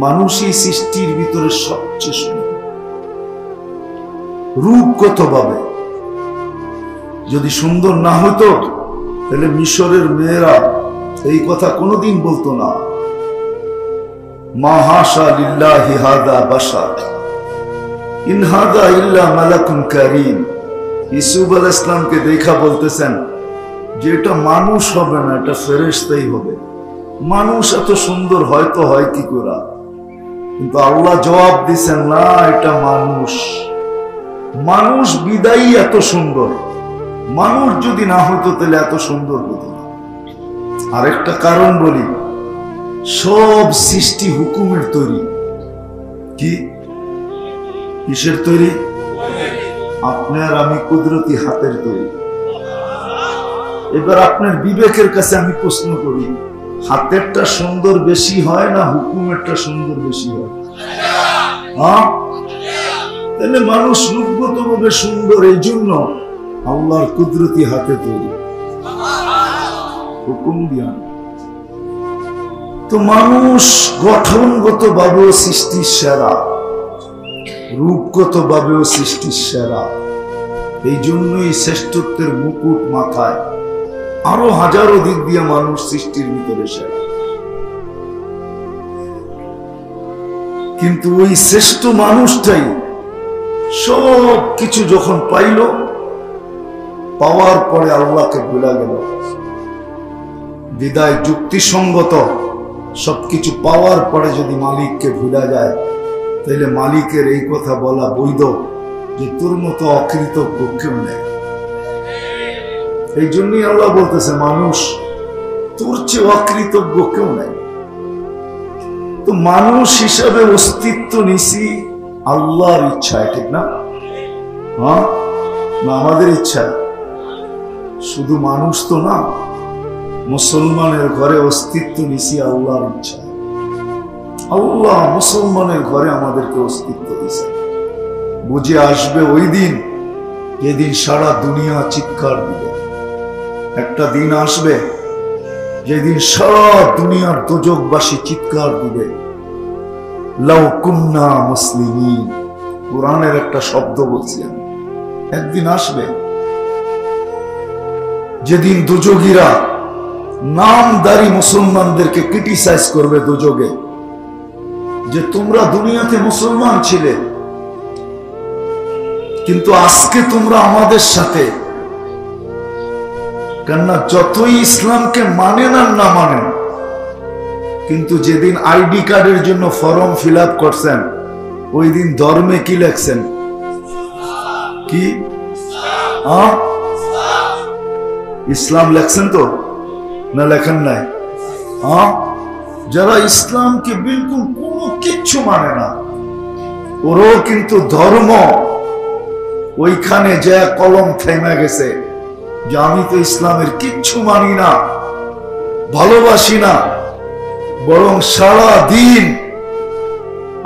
মানুষই সৃষ্টির ভিতরে সবচেয়ে সুন্দর রূপগত ভাবে। যদি সুন্দর না হতো তাহলে মিশরের মেয়েরা এই কথা কোনোদিন বলতো না, মা হাশা লিল্লাহি হাদা বাশার ইন হাদা ইল্লা মালাকুন কারীম। ইউসুফ আলাইহিস সালামকে দেখা বলতেছেন যে এটা মানুষ হবে না, এটা ফেরেশতাই হবে। মানুষ এত সুন্দর হয়তো হয় কি করে, কিন্তু আল্লাহ জবাব দিচ্ছেন না, এটা মানুষ। মানুষ বিদায়ী এত সুন্দর, মানুষ যদি না হতো তাহলে এত সুন্দর হতো না। আরেকটা কারণ বলি, সব সৃষ্টি হুকুমের তৈরি। কি কিসের তৈরি? আপনার আমি কুদরতি হাতের তৈরি। এবার আপনার বিবেকের কাছে আমি প্রশ্ন করি, হাতেরটা সুন্দর বেশি হয় না হুকুমেরটা সুন্দর বেশি হয়? হ্যাঁ, তাহলে মানুষ রূপগত ভাবে সুন্দর, এই জন্য আল্লাহর কুদরতি হাতে তৈরি, হুকুম দিয়া। তো মানুষ গঠনগত ভাবেও সৃষ্টির সেরা, রূপগত ভাবেও সৃষ্টির সেরা। এই জন্যই শ্রেষ্ঠত্বের মুকুট মাথায়। আরো হাজারো দিক দিয়ে মানুষ সৃষ্টির ভিতরে সেরা, কিন্তু ওই শ্রেষ্ঠ মানুষটাই সব কিছু যখন পাইল, পাওয়ার পরে আল্লাহকে ভুলে গেল। বিদায় যুক্তিসঙ্গত, সবকিছু পাওয়ার পরে যদি মালিককে ভুলা যায়, তাহলে মালিকের এই কথা বলা বৈধ যে তোর মতো অকৃতজ্ঞ কেউ নেই। এই জন্যই আল্লাহ বলতেছে মানুষ তোর চেয়ে অকৃতজ্ঞ কেউ নাই। তো মানুষ হিসাবে অস্তিত্ব নিছি আল্লাহর ইচ্ছায়, ঠিক না? হ্যাঁ, না আমাদের ইচ্ছা? শুধু মানুষ তো না, মুসলমানের ঘরে অস্তিত্ব নিছি আল্লাহর ইচ্ছা। আল্লাহ মুসলমানের ঘরে আমাদেরকে অস্তিত্ব দিয়েছে। বুঝে আসবে ওই দিন, যেদিন সারা দুনিয়া চিৎকার দিবে। একটা দিন আসবে যেদিন সারা দুনিয়ার দোজখবাসী চিৎকার দিবে, লাউ কুন্না মুসলিমিন। কোরআনের একটা শব্দ বলছি আমি। একদিন আসবে যেদিন দোজখীরা নামদারি মুসলমানদেরকে ক্রিটিসাইজ করবে দোজখে, যে তোমরা দুনিয়াতে মুসলমান ছিলে, কিন্তু আজকে তোমরা আমাদের সাথে, কেননা যতই ইসলামকে মানেন আর না মানেন, কিন্তু যেদিন আইডি কার্ডের জন্য ফর্ম ফিল আপ করছেন, ওই দিন ধর্মে কি লেখছেন? কি ইসলাম লেখছেন তো না লেখেন নাই? যারা ইসলামকে বিলকুল কোনো কিচ্ছু মানে না, ওরও কিন্তু ধর্ম ওইখানে যে কলম থেমে গেছে যে আমি তো ইসলামের কিচ্ছু মানি না, ভালোবাসি না, বরং সারা দিন,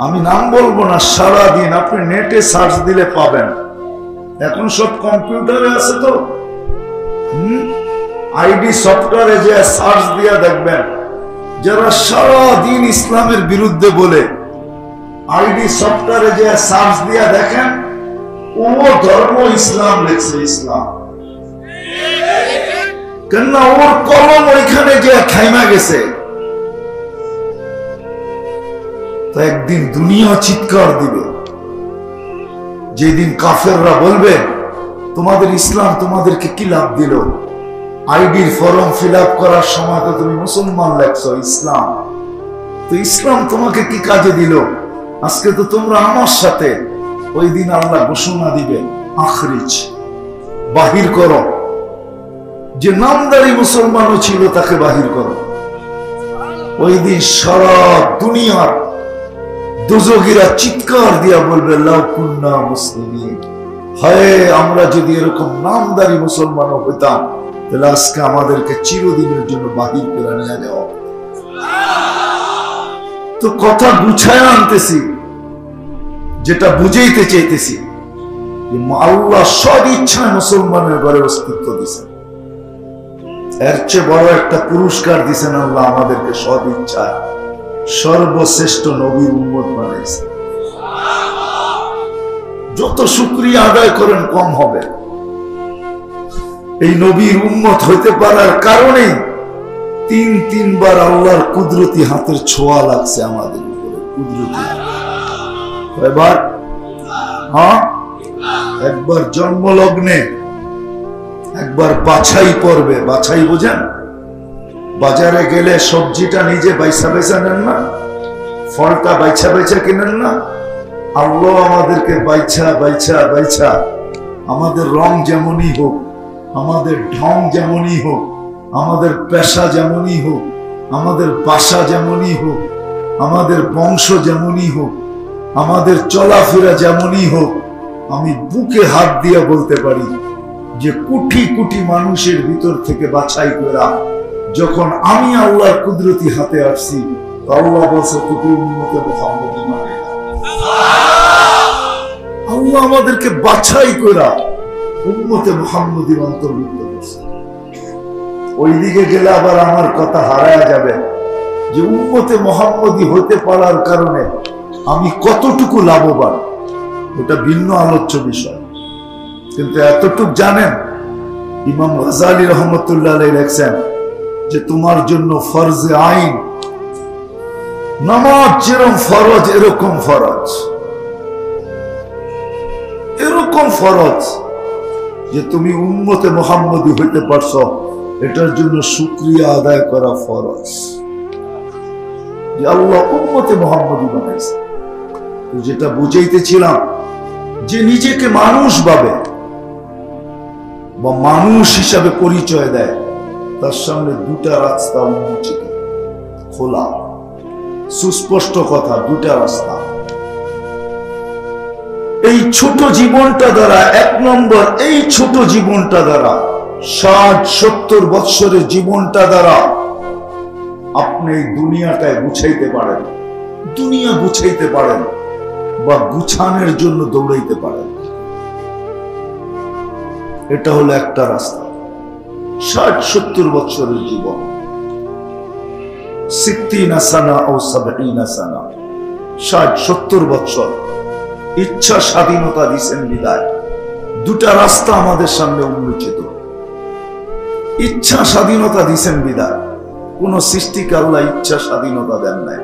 আমি নাম বলবো না, সারা দিন আপনি নেটে সার্চ দিলে পাবেন। এখন সব কম্পিউটারে আছে তো, আইডি সফটওয়্যারে যে সার্চ দিয়ে দেখবেন, যারা সারা দিন ইসলামের বিরুদ্ধে বলে, আইডি সফটওয়্যারে যে সার্চ দিয়ে দেখেন, ও ধর্ম ইসলাম লেখছে, ইসলাম। কেননা ওর কলম ওইখানে যে থাইমা গেছে। তো একদিন দুনিয়া চিৎকার দিবে, যেদিন কাফেররা বলবে তোমাদের ইসলাম তোমাদেরকে কি লাভ দিল? আইডির ফর্ম ফিল আপ করার সময় তো তুমি মুসলমান লেখছো, ইসলাম। তো ইসলাম তোমাকে কি কাজে দিল? আজকে তো তোমরা আমার সাথে। ওই দিন আল্লাহ ঘোষণা দিবে, আখরিজ, বাহির করো। যে নামদারি মুসলমানও ছিল তাকে বাহির করো। ওই দিন সারা দুনিয়ার দোজখীরা চিৎকার দিয়া বলবে, লাউ কুন্না মুসলিমিন, হায় আমরা যদি এরকম নামদারি মুসলমানও হইতাম, তাহলে আজকে আমাদেরকে চিরদিনের জন্য বাহির করে নিয়ে যাওয়া। তো কথা গুছায় আনতেছি, যেটা বুঝাইতে চাইতেছি, আল্লাহ সব ইচ্ছায় মুসলমানের ঘরে অস্তিত্ব দিছেন। এর চেয়ে বড় একটা পুরস্কার দিছেন আল্লাহ আমাদেরকে সদ ইচ্ছায়। সর্বশ্রেষ্ঠ নবীর উম্মত বানাইছে। যত শুকরিয়া আদায় করেন কম হবে। এই নবীর উম্মত হইতে পারার কারণে তিনবার আল্লাহর কুদরতি হাতের ছোঁয়া লাগছে আমাদের উপরে। কুদরতি এবার একবার জন্মলগ্নে, একবার বাছাই পর্বে। বাছাই বোঝেন? বাজারে গেলে সবজিটা নিজে বাইছা বাইছা নেন না, ফলটা বাইছা বাইছা কিনেন না? আল্লাহ আমাদেরকে বাইছা বাইছা বাইছা, আমাদের রং যেমনই হোক, আমাদের ঢং যেমনই হোক, আমাদের পেশা যেমনই হোক, আমাদের বাসা যেমনই হোক, আমাদের বংশ যেমনই হোক, আমাদের চলাফেরা যেমনই হোক, আমি বুকে হাত দিয়ে বলতে পারি যে কোটি কোটি মানুষের ভিতর থেকে বাছাই করা যখন আমি আল্লাহর কুদরতি হাতে আসছি, আল্লাহ বলছে তুমি উম্মতে মুহাম্মদী মানে। আল্লাহ আমাদেরকে বাছাই করা উম্মতে মুহাম্মদীর অন্তর্ভুক্ত করছে। ওইদিকে গেলে আবার আমার কথা হারায় যাবে যে উম্মতে মুহাম্মদী হতে পারার কারণে আমি কতটুকু লাভবান, এটা ভিন্ন আলোচ্য বিষয়। কিন্তু এতটুক জানেন, ইমাম গাজালি রহমতুল্লাহ আলাইহি লেখছেন যে তোমার জন্য ফরজে আইন, নামাজ যেরকম ফরজ এরকম ফরজ, এরকম ফরজ যে তুমি উম্মতে মুহাম্মদী হইতে পারছো, এটার জন্য শুকরিয়া আদায় করা ফরজ যে আল্লাহ উম্মতে মুহাম্মদী বানাইছে। যেটা বুঝাইতেছিলাম যে নিজেকে মানুষ ভাবে বা মানুষ হিসাবে পরিচয় দেয়, তার সামনে দুটা রাস্তা উন্মোচিত, খোলা, সুস্পষ্ট কথা, দুটা রাস্তা। এই ছোট জীবনটা দ্বারা, এক নম্বর এই ছোট জীবনটা দ্বারা, 60-70 বৎসরের জীবনটা দ্বারা আপনি এই দুনিয়াটায় গুছাইতে পারেন, দুনিয়া গুছাইতে পারেন বা গুছানোর জন্য দৌড়াইতে পারেন। এটা হলো একটা রাস্তা। 60-70 বৎসরের জীবন, 60 সানা ও 70 সানা, 60-70 বৎসর ইচ্ছা স্বাধীনতা দিচ্ছেন বিদায়। দুটা রাস্তা আমাদের সামনে উন্মোচিত। ইচ্ছা স্বাধীনতা দিচ্ছেন বিদায়, কোন সৃষ্টিকে আল্লাহ ইচ্ছা স্বাধীনতা দেন নাই।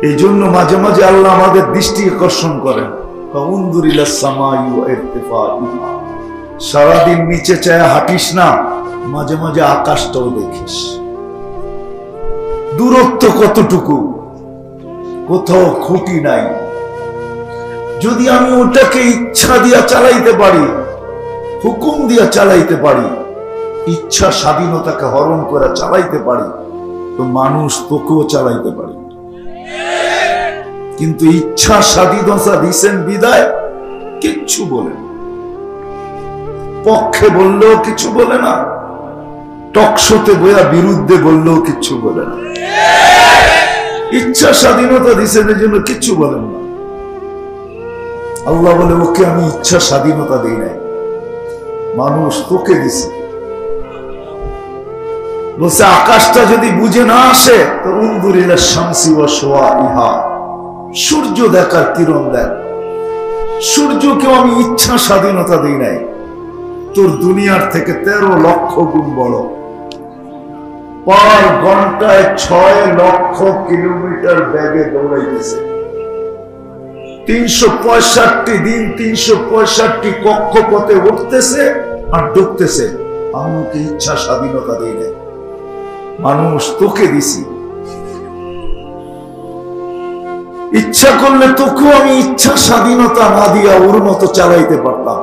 এই জন্য মাঝে মাঝে আল্লাহ আমাদের দৃষ্টি আকর্ষণ করেন, সারাদিন নিচে চায় হাঁটিস না, মাঝে মাঝে আকাশটাও দেখিস, দূরত্ব কতটুকু, কোথাও খুঁটি নাই। যদি আমি ওটাকে ইচ্ছা দিয়া চালাইতে পারি, হুকুম দিয়া চালাইতে পারি, ইচ্ছা স্বাধীনতাকে হরণ করে চালাইতে পারি, তো মানুষ তোকেও চালাইতে পারি। কিন্তু ইচ্ছা স্বাধীনতা দিছেন বিদায় কিচ্ছু বলে না, পক্ষে বললেও কিছু বলে না, টকশোতে বইয়া বিরুদ্ধে বললেও কিচ্ছু বলে না। ইচ্ছা স্বাধীনতা দিছেন এর জন্য কিচ্ছু বলেন না। আল্লাহ বলে ওকে আমি ইচ্ছা স্বাধীনতা দিই নাই, মানুষ তোকে দিছে। বলছে আকাশটা যদি বুঝে না আসে তো উনদুরিলা শামসি ওয়া শুআইহা, সূর্য দেখার কিরণ দেখ, সূর্যকেও আমি ইচ্ছা স্বাধীনতা দিই নাই, তোর দুনিয়ার থেকে 13 লক্ষ গুণ বড়, পার ঘন্টায় 6 লক্ষ কিলোমিটার বেগে দৌড়াইতেছে, 365 দিন 365 কক্ষপথে উঠতেছে আর ঢুকতেছে। আমাকে ইচ্ছা স্বাধীনতা দিই নাই, মানুষ তোকে দিছি। ইচ্ছা করলে তোকেও আমি ইচ্ছা স্বাধীনতা না দিয়া ওর মতো চালাইতে পারতাম।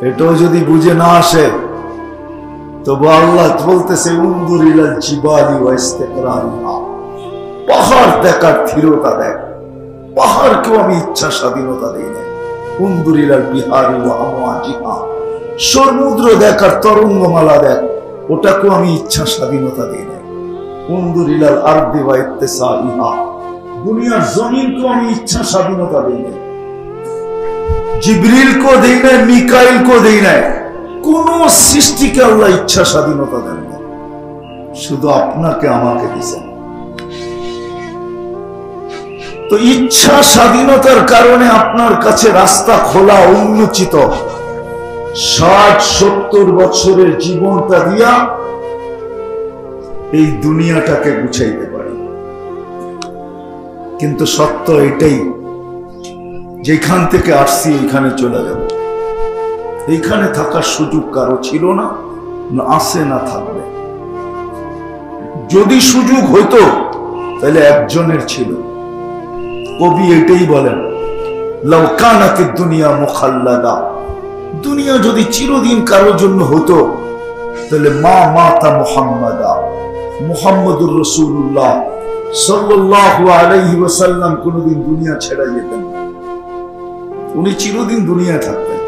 এটাও যদি বুঝে না আসে তবু আল্লাহ বলতেছে উনদুরিলাল জিবালি ওয়া ইস্তিকরারিহা, পাহাড় দেখার স্থিরতা দেখ, পাহাড়কেও আমি ইচ্ছা স্বাধীনতা দিই না। উনদুরিলাল বিহারি ওয়া আমওয়াজিহা, সমুদ্র দেখার তরঙ্গমালা দেখ, ওটাকেও আমি ইচ্ছা স্বাধীনতা দিই না। উনদুরিলাল আরদি ওয়া ইত্তিসাইহা, দুনিয়ার জমিনকেও আমি ইচ্ছা স্বাধীনতা দিই না। জিবরিলকে দেই না, মিকাইলকে দেই না, কোন সৃষ্টিকে আল্লাহ ইচ্ছা স্বাধীনতা দেন না, শুধু আপনাকে আমাকে দিয়েছেন। তো ইচ্ছা স্বাধীনতার কারণে আপনার কাছে রাস্তা খোলা, উন্মোচিত। 60-70 বছরের জীবনটা দিয়া এই দুনিয়াটাকে গুছাইতে পারি। কিন্তু সত্য এটাই, যেখান থেকে আসছি এইখানে চলে যাব। এইখানে থাকার সুযোগ কারো ছিল না, আসে না থাকবে। যদি সুযোগ হইতো তাহলে একজনের ছিল। কবি এটাই বলেন, লাউ কানাতিদ দুনিয়া মুখাল্লাদা, দুনিয়া যদি চিরদিন কারোর জন্য হতো তাহলে মা মাতা মুহাম্মাদা, মুহাম্মদুর রাসূলুল্লাহ সাল্লাল্লাহু আলাইহি ওয়াসাল্লাম কোনদিন দুনিয়া ছেড়ে যেতেন না। উনি চিরদিন দুনিয়া থাকতেন,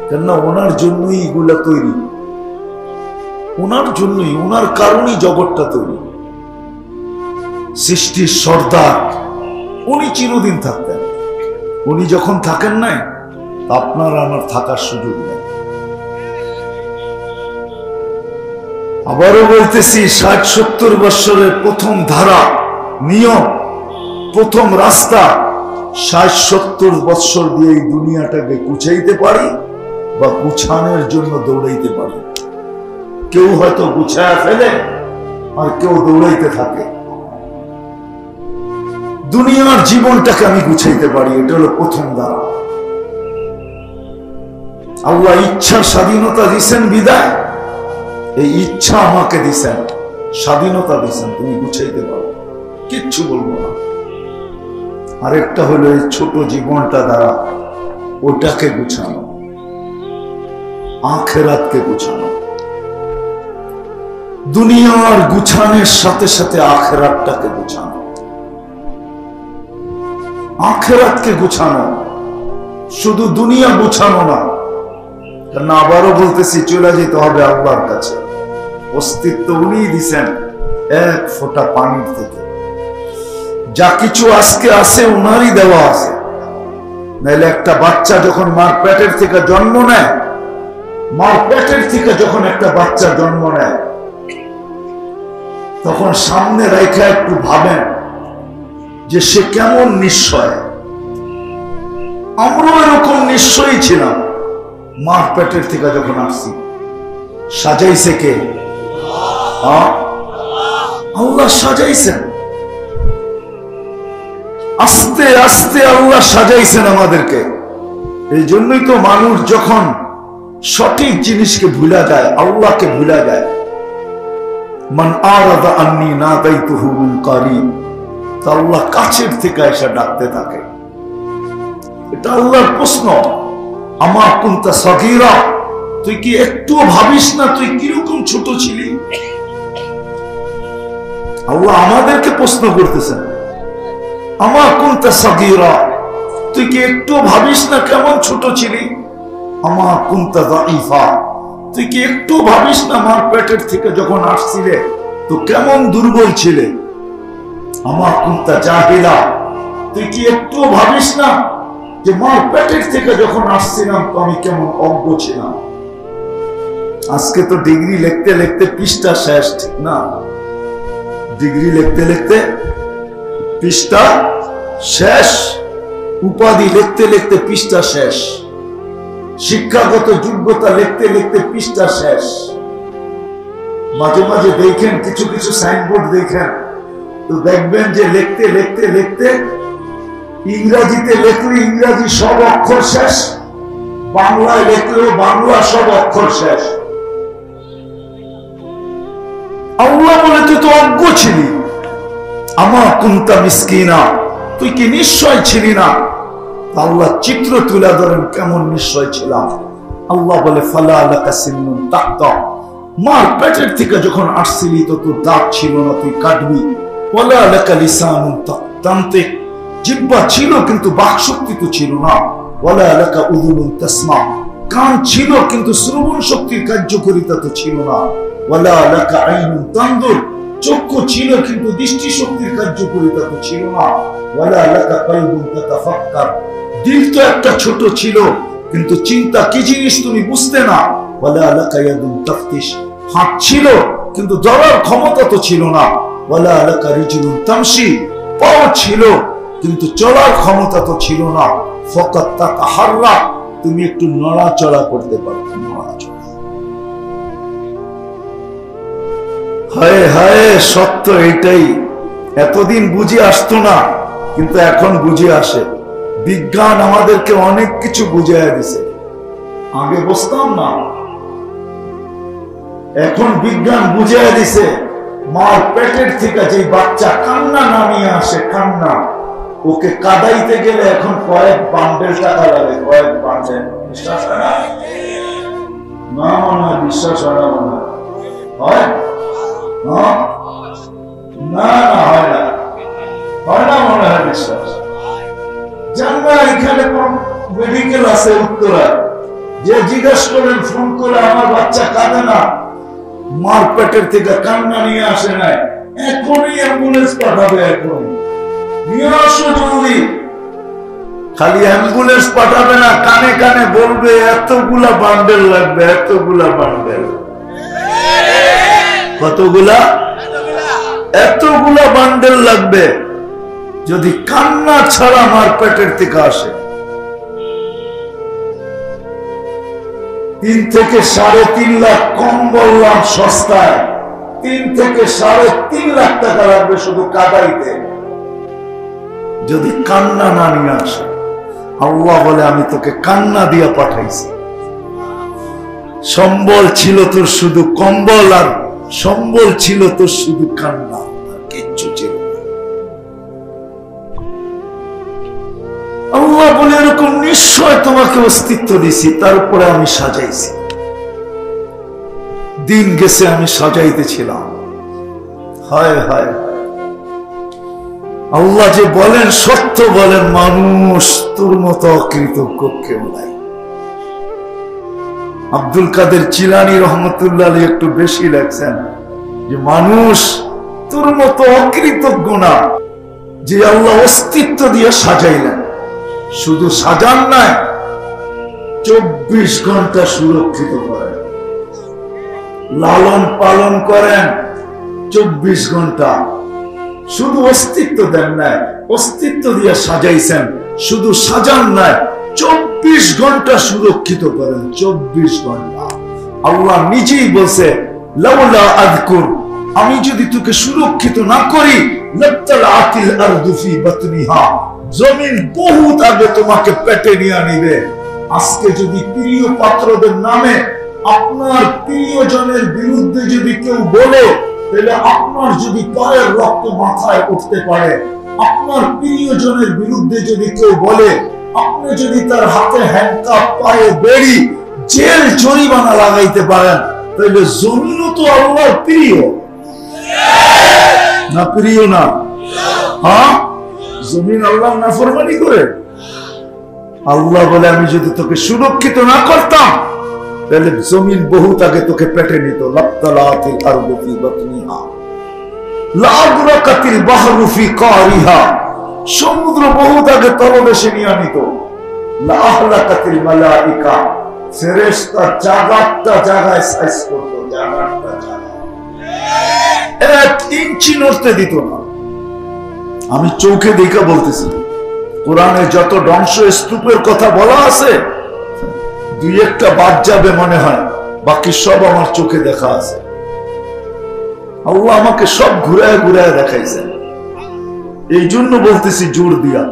কেননা ওনার জন্যই এগুলা তৈরি, ওনার জন্যই, ওনার কারণেই জগৎটা তৈরি। সৃষ্টির সর্দার উনি চিরদিন থাকতেন। উনি যখন থাকেন নাই, আপনার আমার থাকার সুযোগ নেই। আবারও বলতেছি, 60-70 বছরের প্রথম ধারা, নিয়ম, প্রথম রাস্তা, 60-70 বছর দিয়ে এই দুনিয়াটাকে গুছাইতে পারি বা গুছানোর জন্য দৌড়াইতে পারি। কেউ হয়তো গুছায় ফেলে আর কেউ দৌড়াইতে থাকে। দুনিয়ার জীবনটাকে আমি গুছাইতে পারি, এটা হলো প্রথম ধারা। আল্লাহ ইচ্ছার স্বাধীনতা দিছেন বিদায়, এই ইচ্ছা আমাকে দিছেন, স্বাধীনতা দিছেন, তুমি গুছাইতে পারো, কিচ্ছু বলবো না। আরেকটা হলো এই ছোট জীবনটা দ্বারা ওটাকে গুছানো, আখিরাতকে গুছানো। দুনিয়ার গুছানোর সাথে সাথে আখিরাতটাকে গুছানো, আখিরাতকে গুছানো, শুধু দুনিয়া গুছানো না। কারণ আবারও বলতেছি, চলে যেতে হবে আল্লাহর কাছে। অস্তিত্ব উনিই দিছেন এক ফোঁটা পানির থেকে। যা কিছু আজকে আছে উনারই দেওয়া আছে। নাইলে একটা বাচ্চা যখন মার পেটের থেকে জন্ম নেয়, মার পেটের থেকে যখন একটা বাচ্চা জন্ম নেয়, তখন সামনে রেখে একটু ভাবেন যে সে কেমন নিশ্চয়। আমরাও এরকম নিশ্চয়ই ছিলাম মার পেটের থেকে যখন আসছি। সাজাইছে কে? আল্লাহ সাজাইছেন। আস্তে আস্তে আল্লাহ সাজাইছেন আমাদেরকে। এই জন্যই তো মানুষ যখন সঠিক জিনিসকে ভুলা যায়, আল্লাহকে ভুলা যায়। মান আরাদা আন্নী নাদাইতুহু মিন কারীব, তা আল্লাহ কাছের থেকে এসে ডাকতে থাকে। এটা আল্লাহর প্রশ্ন। আমা কুনতা সগীরা, তুই কি একটু ভাবিস না তুই কিরকম ছোট ছিলি? আল্লাহ আমাদেরকে প্রশ্ন করতেছেন, আমা কুনতা সগীরা, তুই কি একটু ভাবিস না কেমন ছোট ছিলি? আমা কুনতা যায়ীফা, তুই কি একটু ভাবিস না মার পেটের থেকে যখন আসছিলে তো কেমন দুর্বল ছিলে? আমা কুনতা জাহিলা, তুই কি একটু ভাবিস না যে মার পেটের থেকে যখন আসছিলাম তো আমি কেমন অজ্ঞ ছিলাম? আজকে তো ডিগ্রি লিখতে লিখতে পৃষ্ঠা শেষ, ঠিক না? ডিগ্রি লিখতে লিখতে পৃষ্ঠা শেষ, উপাধি লিখতে লিখতে পৃষ্ঠা শেষ, শিক্ষাগত যোগ্যতা লিখতে লিখতে পৃষ্ঠা শেষ। মাঝে মাঝে দেখেন কিছু কিছু সাইনবোর্ড দেখেন তো দেখবেন যে লিখতে লিখতে লিখতে ইংরাজিতে লিখলে ইংরাজি সব অক্ষর শেষ, বাংলায় লিখলেও বাংলা সব অক্ষর শেষ। আল্লাহ বলে তুই তো অজ্ঞ ছিলি। আমা কুনতা মিসকিনা, তুই কি নিশ্চয় ছিলি না? আল্লাহ চিত্র তুলে ধরেন কেমন নিশ্চয় ছিলাম। আল্লাহ বলে ফালা লাকা সিন্নুন তাক্তা, মার পেটের থেকে যখন আসছিলি তো তোর দাঁত ছিল না, তুই কাটবি। ওয়ালা লাকা লিসানুন তানতিক, জিহ্বা ছিল কিন্তু বাক শক্তি তো ছিল না। ওয়ালা লাকা উযুনুন তাসমা, কান ছিল কিন্তু শ্রবণ শক্তির কার্যকারিতা তো ছিল না। ওয়ালা লাকা আইনুন তানদুর, চক্ষু ছিল কিন্তু দৃষ্টি শক্তির কার্যকারিতা তো ছিল না। ওয়ালা লাকা কলবুন তাতাফাক্কার, দিল তো একটা ছোট ছিল কিন্তু চিন্তা কি জিনিস তুমি বুঝতে না। ওয়ালা লাকা ইয়াদুন তাফতিশ, হাত ছিল কিন্তু ধরার ক্ষমতা তো ছিল না। ওয়ালা লাকা রিজলুন তামশি, পাও ছিল কিন্তু চলার ক্ষমতা তো ছিল না। ফকাত তাতাহাররা, তুমি একটু নড়াচড়া করতে পারো, নড়াচড়া। হায় হায়, সত্য এটাই। এতদিন বুঝে আসতো না, কিন্তু এখন বুঝে আসে। বিজ্ঞান আমাদেরকে অনেক কিছু বুঝাইয়া দিছে, আগে বুঝতাম না, এখন বিজ্ঞান বুঝাইয়া দিছে। মার পেটের থেকে যে বাচ্চা কান্না নামিয়ে আসে, কান্না, ওকে কাদাইতে গেলে এখন কয়েক বান্ডেল টাকা লাগে, কয়েক বান্ডেল। বিশ্বাস হয় না? না মনে হয়, বিশ্বাস হয় না মনে হয়। না না, হয় না, হয় না মনে হয় বিশ্বাস। জান না, এখানে কোন মেডিকেল আছে উত্তরায়, যে জিজ্ঞাসা করেন ফোন করে, আমার বাচ্চা কাঁদে না, মার পেটের থেকে কান্না নিয়ে আসে নাই, এখনই অ্যাম্বুলেন্স পাঠাবে, এখনই নিয়ে আসো জলদি। খালি অ্যাম্বুলেন্স পাঠাবে না, কানে কানে বলবে এতগুলা বান্ডেল লাগবে, এতগুলা বান্ডেল। কতগুলা? এতগুলা বান্ডেল লাগবে, যদি কান্না ছাড়া মার পেটের থেকে আসে। 3 থেকে 3.5 লাখ, কম বললাম সস্তায়, 3 থেকে 3.5 লাখ টাকা লাগবে শুধু কাদাইতে, যদি কান্না না নিয়ে আসে। আল্লাহ বলে আমি তোকে কান্না দিয়া পাঠাইছি। সম্বল ছিল তোর শুধু কম্বল, আর সম্বল ছিল তোর শুধু কান্না, আর কিচ্ছু ছিল না। আল্লাহ বলে এরকম নিশ্চয় তোমাকে অস্তিত্ব দিছি, তারপরে আমি সাজাইছি। দিন গেছে আমি সাজাইতেছিলাম। হায় হায়, আল্লাহ যে বলেন সত্য বলেন, মানুষ তোর মতো অকৃতজ্ঞ কেউ নাই। আব্দুল কাদের জিলানী রহমতুল্লাহ আলাইহি একটু বেশি লেখছেন যে মানুষ তোর মতো অকৃতজ্ঞ না, যে আল্লাহ অস্তিত্ব দিয়ে সাজাইলেন। শুধু সাজান নাই, 24 ঘন্টা সুরক্ষিত করেন, লালন পালন করেন 24 ঘন্টা। শুধু অস্তিত্ব দেন নাই, অস্তিত্ব দিয়ে সাজাইছেন। শুধু সাজান নাই, 24 ঘন্টা সুরক্ষিত করেন, 24 ঘন্টা। আল্লাহ নিজেই বলছে, লাউলা আযকুর, আমি যদি তোকে সুরক্ষিত না করি, লাতালাতিল আরদু ফি বাতনিহা, জমিন বহুত আগে তোমাকে পেটে নিয়ে নিবে। আজকে যদি প্রিয় পাত্রদের নামে আপনার প্রিয়জনের বিরুদ্ধে যদি কেউ বলে, তাহলে আপনার যদি পায়ের রক্ত মাথায় উঠতে পারে। আপনার প্রিয়জনের বিরুদ্ধে যদি কেউ বলে, আপনি যদি তার হাতে হ্যান্ডকাপ, পায়ে বেড়ি, জেল জরিমানা লাগাইতে পারেন, তাহলে জমিনও তো আল্লাহর প্রিয় না? প্রিয় না? হ্যাঁ, জমিন আল্লাহর নাফরমানি করে। আল্লাহ বলে আমি যদি তোকে সুরক্ষিত না করতাম, তাহলে জমিন বহুত আগে তোকে পেটে নিত। লাতালাতিল আরদু ফি বাতনিহা, লাআদরাকাতিল বাহরু ফি কারিহা, সমুদ্র বহুত আগে তলদেশে নিয়ে নিত। লাআহলাকাতিল মালাইকা, ফেরেশতা জাগাতটা জায়গায় সাইজ করত, জাগাতটা জায়গায় 1 ইঞ্চি নড়তে দিত না। আমি চোখে দেখা বলতেছি, কোরআনে যত ধ্বংস স্তূপের কথা বলা আছে, 2-1টা বাদ যাবে মনে হয়, বাকি সব আমার চোখে দেখা আছে। আল্লাহ আমাকে সব ঘুরায় ঘুরায় দেখাইছেন। এই জন্য বলতেছি জোর দিয়া,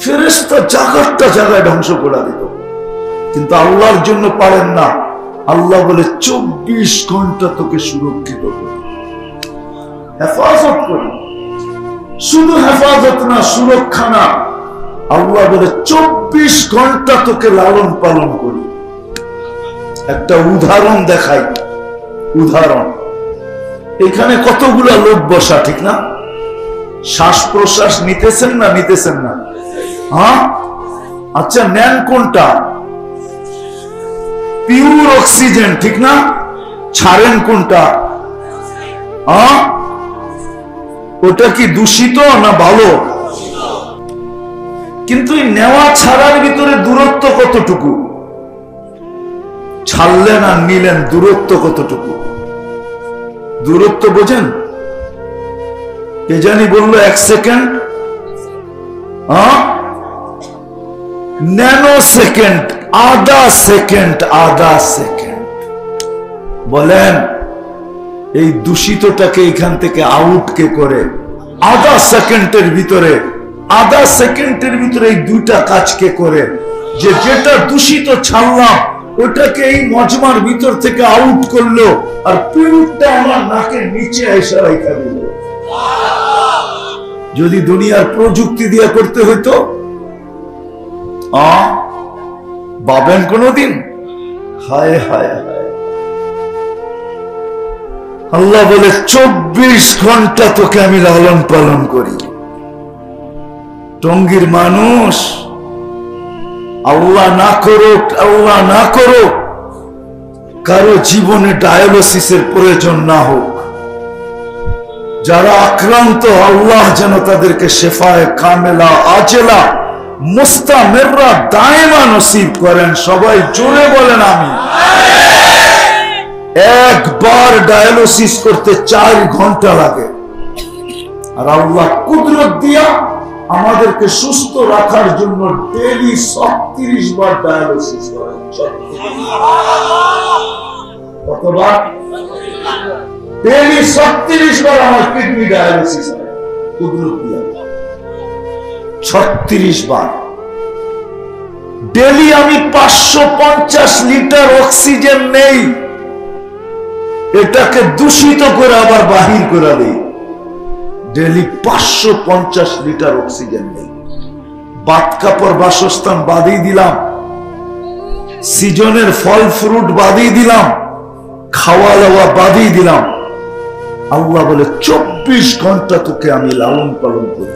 ফেরেশতা জায়গাটা জায়গায় ধ্বংস করে দিত, কিন্তু আল্লাহর জন্য পারেন না। আল্লাহ বলে 24 ঘন্টা তোকে সুরক্ষিত করি, হেফাজত করি। শুধু হেফাজত না, সুরক্ষা না, আল্লাহ বলে 24 ঘন্টা তোকে লালন পালন করি। একটা উদাহরণ দেখাই, উদাহরণ। এখানে কতগুলা লোক বসা, ঠিক না? শ্বাস প্রশ্বাস নিতেছেন না? নিতেছেন না? হ্যাঁ, আচ্ছা, নেন কোনটা? পিওর অক্সিজেন, ঠিক না? ছাড়েন কোনটা? হ্যাঁ, ওটা কি দূষিত না ভালো? কিন্তু নেওয়া ছাড়ার ভিতরে দূরত্ব কতটুকু? ছাড়লেন আর নিলেন, দূরত্ব কতটুকু? দূরত্ব বোঝেন? কে জানি বললো 1 সেকেন্ড, ন্যানো সেকেন্ড, আধা সেকেন্ড, আধা সেকেন্ড। বলেন এই দূষিতটাকে এখান থেকে আউট কে করে? আধা সেকেন্ডের ভিতরে, আধা সেকেন্ডের ভিতরে এই দুইটা কাজ কে করে? যে যেটা দূষিত ছাড়লাম ওটাকে এই মজমার ভিতর থেকে আউট করলো, আর পিউরটা আমার নাকের নিচে এসে রেখে দিল। যদি দুনিয়ার প্রযুক্তি দিয়ে করতে হইতো, ভাবেন কোনদিন? হায় হায় হায়। আল্লাহ বলে 24 ঘন্টা তোকে আমি লালন পালন করি। টঙ্গীর মানুষ, আল্লাহ না করুক, আল্লাহ না করুক কারো জীবনে ডায়ালিসিসের প্রয়োজন না হোক, যারা আক্রান্ত আল্লাহ যেন তাদেরকে শেফায়ে কামেলা আজেলা মুস্তামিররা দায়মা নসিব করেন। সবাই জোরে বলেন আমি। একবার ডায়ালিসিস করতে 4 ঘন্টা লাগে, আর আল্লাহ কুদরত দিয়া আমাদেরকে সুস্থ রাখার জন্য ডেইলি 36 বার ডায়ালিসিস করেন। কতবার? ডেইলি 36 বার আমার কিডনি ডায়ালিসিস হয় কুদরত দিয়া। 36 বার। ডেইলি আমি 550 লিটার অক্সিজেন নেই, এটাকে দূষিত করে আবার বাহির করে দেই। ডেইলি 550 লিটার অক্সিজেন নেই। বাত কাপড় বাসস্থান বাদই দিলাম, সিজনের ফল ফ্রুট বাদই দিলাম, খাওয়া দাওয়া বাদই দিলাম। আল্লাহ বলে 24 ঘন্টা তোকে আমি লালন পালন করি।